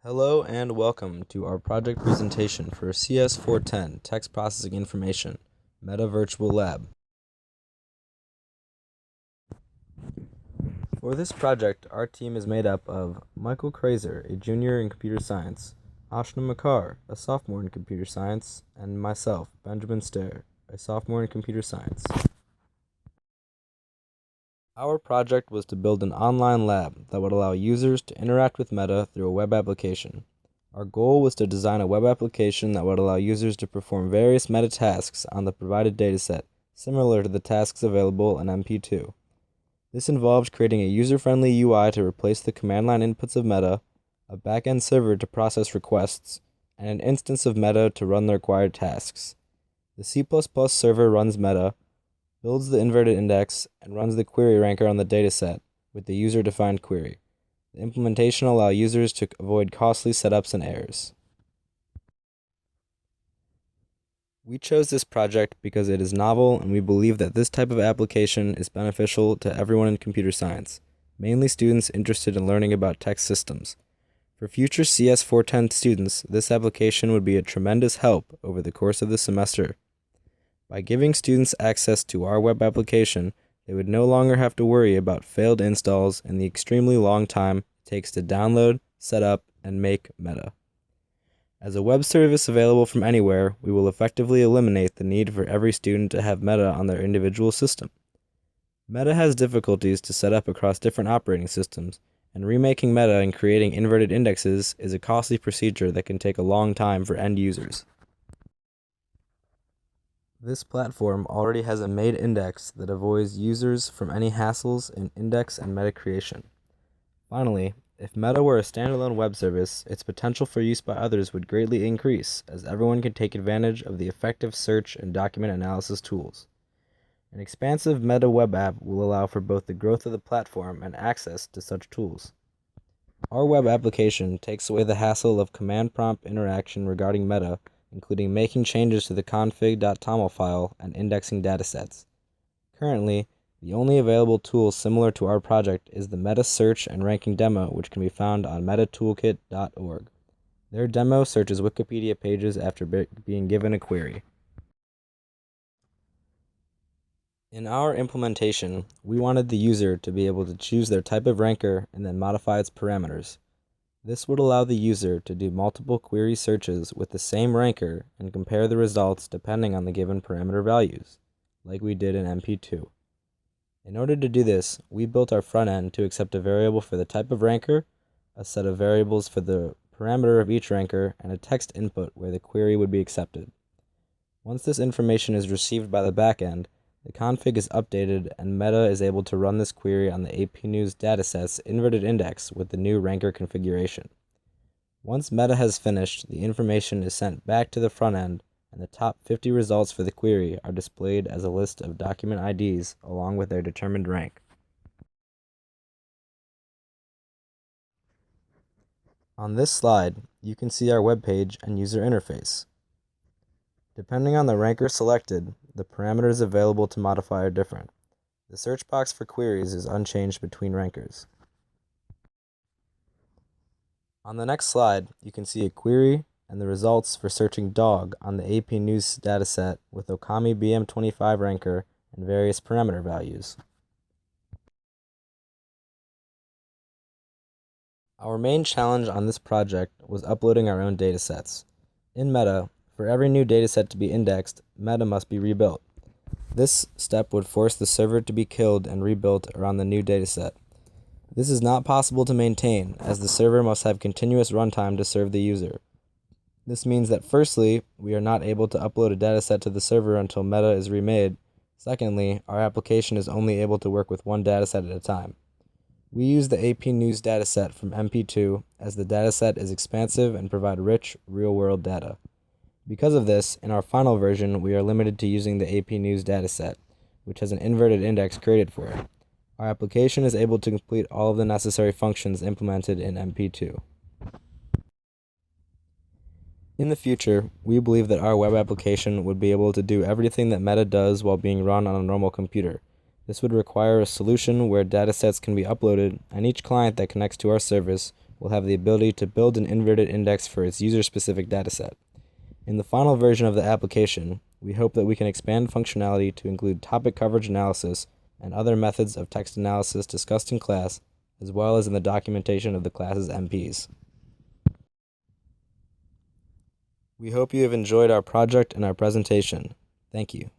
Hello and welcome to our project presentation for CS410 Text Processing Information, MeTA Virtual Lab. For this project, our team is made up of Michael Kreiser, a junior in computer science, Aashna Makkar, a sophomore in computer science, and myself, Benjamin Stoehr, a sophomore in computer science. Our project was to build an online lab that would allow users to interact with MeTA through a web application. Our goal was to design a web application that would allow users to perform various MeTA tasks on the provided dataset, similar to the tasks available in MP2. This involved creating a user-friendly UI to replace the command line inputs of MeTA, a backend server to process requests, and an instance of MeTA to run the required tasks. The C++ server runs MeTA, builds the inverted index, and runs the query ranker on the dataset with the user-defined query. The implementation will allow users to avoid costly setups and errors. We chose this project because it is novel and we believe that this type of application is beneficial to everyone in computer science, mainly students interested in learning about text systems. For future CS410 students, this application would be a tremendous help over the course of the semester. By giving students access to our web application, they would no longer have to worry about failed installs and the extremely long time it takes to download, set up, and make MeTA. As a web service available from anywhere, we will effectively eliminate the need for every student to have MeTA on their individual system. MeTA has difficulties to set up across different operating systems, and remaking MeTA and creating inverted indexes is a costly procedure that can take a long time for end users. This platform already has a made index that avoids users from any hassles in index and MeTA creation. Finally, if MeTA were a standalone web service, its potential for use by others would greatly increase, as everyone could take advantage of the effective search and document analysis tools. An expansive MeTA web app will allow for both the growth of the platform and access to such tools. Our web application takes away the hassle of command prompt interaction regarding MeTA, including making changes to the config.toml file and indexing datasets. Currently, the only available tool similar to our project is the MeTA Search and Ranking demo, which can be found on metatoolkit.org. Their demo searches Wikipedia pages after being given a query. In our implementation, we wanted the user to be able to choose their type of ranker and then modify its parameters. This would allow the user to do multiple query searches with the same ranker and compare the results depending on the given parameter values, like we did in MP2. In order to do this, we built our front end to accept a variable for the type of ranker, a set of variables for the parameter of each ranker, and a text input where the query would be accepted. Once this information is received by the backend, the config is updated and MeTA is able to run this query on the AP News dataset's inverted index with the new ranker configuration. Once MeTA has finished, the information is sent back to the front end, and the top 50 results for the query are displayed as a list of document IDs along with their determined rank. On this slide, you can see our web page and user interface. Depending on the ranker selected, the parameters available to modify are different. The search box for queries is unchanged between rankers. On the next slide, you can see a query and the results for searching dog on the AP News dataset with Okami BM25 ranker and various parameter values. Our main challenge on this project was uploading our own datasets. In MeTA, for every new dataset to be indexed, MeTA must be rebuilt. This step would force the server to be killed and rebuilt around the new dataset. This is not possible to maintain, as the server must have continuous runtime to serve the user. This means that firstly, we are not able to upload a dataset to the server until MeTA is remade. Secondly, our application is only able to work with one dataset at a time. We use the AP News dataset from MP2 as the dataset is expansive and provide rich, real-world data. Because of this, in our final version, we are limited to using the AP News dataset, which has an inverted index created for it. Our application is able to complete all of the necessary functions implemented in MP2. In the future, we believe that our web application would be able to do everything that MeTA does while being run on a normal computer. This would require a solution where datasets can be uploaded, and each client that connects to our service will have the ability to build an inverted index for its user-specific dataset. In the final version of the application, we hope that we can expand functionality to include topic coverage analysis and other methods of text analysis discussed in class, as well as in the documentation of the class's MPs. We hope you have enjoyed our project and our presentation. Thank you.